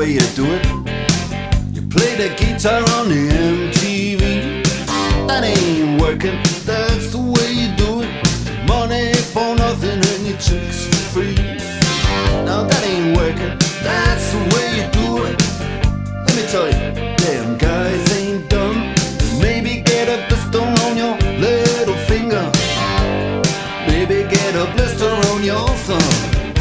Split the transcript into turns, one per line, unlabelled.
way you do it. You play the guitar on the MTV. That ain't working, that's the way you do it. Money for nothing and your chicks for free.